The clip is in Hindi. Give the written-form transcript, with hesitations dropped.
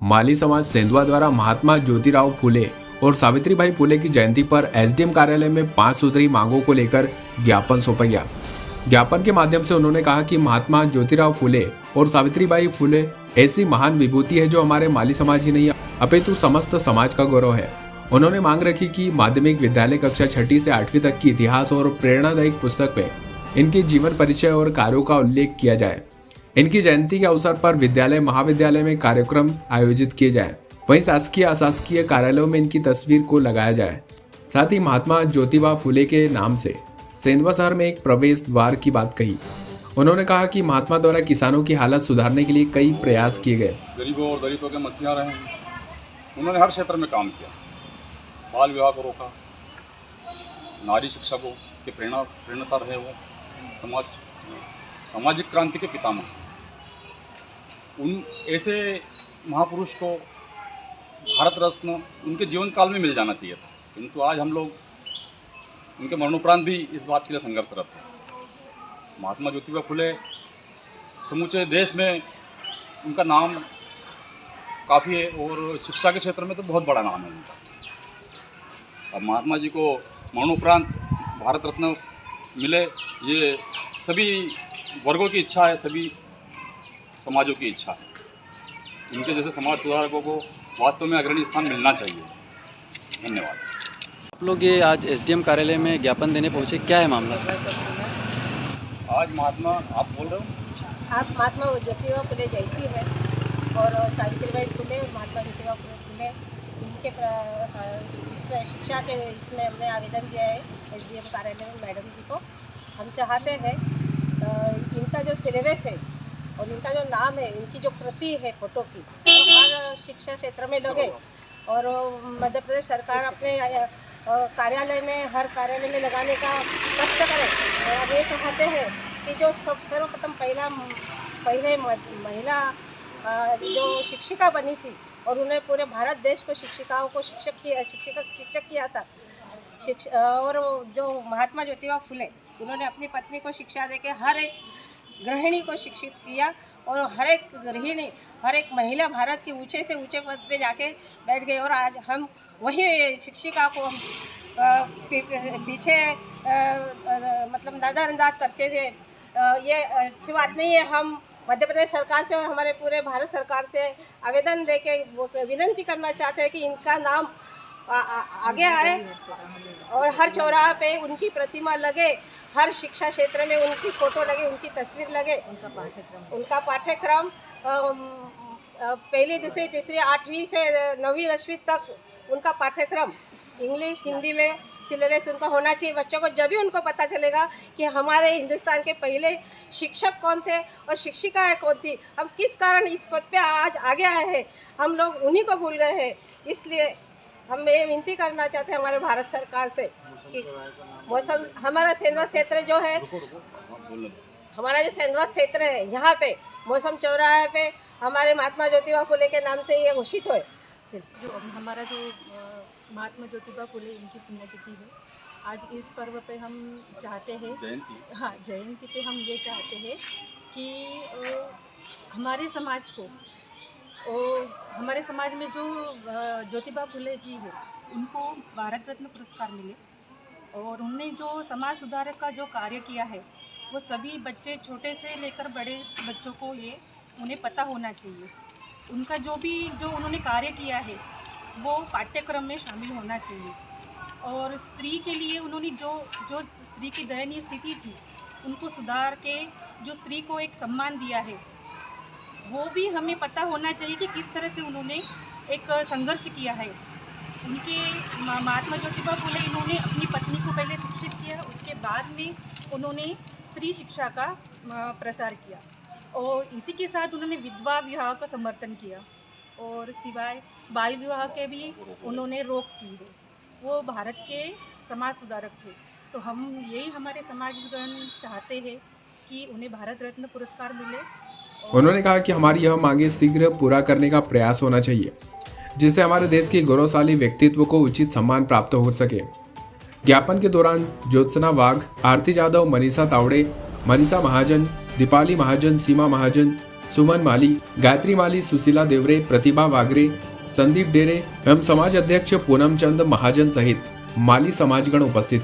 माली समाज सेंधवा द्वारा महात्मा ज्योतिराव फूले और सावित्रीबाई फूले की जयंती पर एसडीएम कार्यालय में 5 सूत्री मांगों को लेकर ज्ञापन सौंपा गया। ज्ञापन के माध्यम से उन्होंने कहा कि महात्मा ज्योतिराव फूले और सावित्रीबाई फूले ऐसी महान विभूति है जो हमारे माली समाज ही नहीं अपितु समस्त समाज का गौरव है। उन्होंने मांग रखी कि माध्यमिक विद्यालय कक्षा 6ठी से 8वीं तक की इतिहास और प्रेरणादायक पुस्तक में इनके जीवन परिचय और कार्यों का उल्लेख किया जाए। इनकी जयंती के अवसर पर विद्यालय महाविद्यालय में कार्यक्रम आयोजित किए जाए। वहीं शासकीय अशासकीय कार्यालयों में इनकी तस्वीर को लगाया जाए। साथ ही महात्मा ज्योतिबा फूले के नाम से सेंधवा शहर में एक प्रवेश द्वार की बात कही। उन्होंने कहा कि महात्मा द्वारा किसानों की हालत सुधारने के लिए कई प्रयास किए गए। गरीबों और दलितों के मसीहा रहे हैं। उन्होंने हर क्षेत्र में काम किया। बाल विवाह को रोका, नारी शिक्षा को के प्रेरणा रहे वो सामाजिक क्रांति के पितामह। उन ऐसे महापुरुष को भारत रत्न उनके जीवन काल में मिल जाना चाहिए था, किंतु आज हम लोग उनके मरणोपरांत भी इस बात के लिए संघर्षरत हैं। महात्मा ज्योतिबा फुले समूचे देश में उनका नाम काफ़ी है और शिक्षा के क्षेत्र में तो बहुत बड़ा नाम है उनका। अब महात्मा जी को मरणोपरांत भारत रत्न मिले, ये सभी वर्गों की इच्छा है, सभी समाजों की इच्छा है। इनके जैसे समाज सुधारकों को वास्तव में अग्रणी स्थान मिलना चाहिए। धन्यवाद। आप लोग ये आज एसडीएम कार्यालय में ज्ञापन देने पहुंचे, क्या है मामला? आज महात्मा, आप बोल रहे हो? आप महात्मा ज्योतिबा फुले जयंती है और सावित्रीबाई फुले और महात्मा ज्योतिबा फुले इनके इस शिक्षा के इसमें हमने आवेदन दिया है एसडीएम कार्यालय में मैडम जी को। हम चाहते हैं इनका जो सिलेबस है और इनका जो नाम है, इनकी जो प्रति है फोटो की, तो हर शिक्षा क्षेत्र में लगे और मध्य प्रदेश सरकार अपने कार्यालय में हर कार्यालय में लगाने का कष्ट करे। और हम ये चाहते हैं कि जो सर्वप्रथम पहले महिला जो शिक्षिका बनी थी और उन्हें पूरे भारत देश को शिक्षिकाओं को शिक्षक किया था। और जो महात्मा ज्योतिबा फुले, उन्होंने अपनी पत्नी को शिक्षा देके हर एक गृहिणी को शिक्षित किया और हर एक गृहिणी, हर एक महिला भारत के ऊंचे से ऊंचे पद पे जाके बैठ गई। और आज हम वही शिक्षिका को पीछे मतलब नज़रअंदाज करते हुए ये अच्छी बात नहीं है। हम मध्य प्रदेश सरकार से और हमारे पूरे भारत सरकार से आवेदन देके विनती करना चाहते हैं कि इनका नाम आगे आए और हर चौराहे पे उनकी प्रतिमा लगे, हर शिक्षा क्षेत्र में उनकी फ़ोटो लगे, उनकी तस्वीर लगे। उनका पाठ्यक्रम पहली, दूसरी, तीसरी, 8वीं से 9वीं 10वीं तक उनका पाठ्यक्रम इंग्लिश हिंदी में सिलेबस उनका होना चाहिए। बच्चों को जब भी उनको पता चलेगा कि हमारे हिंदुस्तान के पहले शिक्षक कौन थे और शिक्षिकाएँ कौन थी, हम किस कारण इस पद पे आज आगे आए हैं, हम लोग उन्हीं को भूल गए हैं। इसलिए हम ये विनती करना चाहते हैं हमारे भारत सरकार से कि मौसम हमारा सेंधवा क्षेत्र जो है, हमारा जो सेंधवा क्षेत्र है, यहाँ पे मौसम चौराहे पे हमारे महात्मा ज्योतिबा फुले के नाम से ये घोषित हो। जो हमारा जो महात्मा ज्योतिबा फुले इनकी पुण्यतिथि है, आज इस पर्व पे हम चाहते हैं, जयंती पे हम ये चाहते हैं कि हमारे समाज को और हमारे समाज में जो ज्योतिबा फुले जी है उनको भारत रत्न पुरस्कार मिले और उनने जो समाज सुधारक का जो कार्य किया है वो सभी बच्चे छोटे से लेकर बड़े बच्चों को ये उन्हें पता होना चाहिए। उनका जो उन्होंने कार्य किया है वो पाठ्यक्रम में शामिल होना चाहिए। और स्त्री के लिए उन्होंने जो स्त्री की दयनीय स्थिति थी उनको सुधार के जो स्त्री को एक सम्मान दिया है वो भी हमें पता होना चाहिए कि किस तरह से उन्होंने एक संघर्ष किया है। उनके महात्मा ज्योतिबा फुले इन्होंने अपनी पत्नी को पहले शिक्षित किया, उसके बाद में उन्होंने स्त्री शिक्षा का प्रसार किया और इसी के साथ उन्होंने विधवा विवाह का समर्थन किया और सिवाय बाल विवाह के भी उन्होंने रोक की है। वो भारत के समाज सुधारक थे। तो हम यही हमारे समाजगण चाहते हैं कि उन्हें भारत रत्न पुरस्कार मिले। उन्होंने कहा कि हमारी यह मांगे शीघ्र पूरा करने का प्रयास होना चाहिए, जिससे हमारे देश के गौरवशाली व्यक्तित्व को उचित सम्मान प्राप्त हो सके। ज्ञापन के दौरान ज्योत्सना वाघ, आरती यादव, मनीषा तावड़े, मनीषा महाजन, दीपाली महाजन, सीमा महाजन, सुमन माली, गायत्री माली, सुशीला देवरे, प्रतिभा वागरे, संदीप डेरे एवं समाज अध्यक्ष पूनम चंद महाजन सहित माली समाजगण उपस्थित।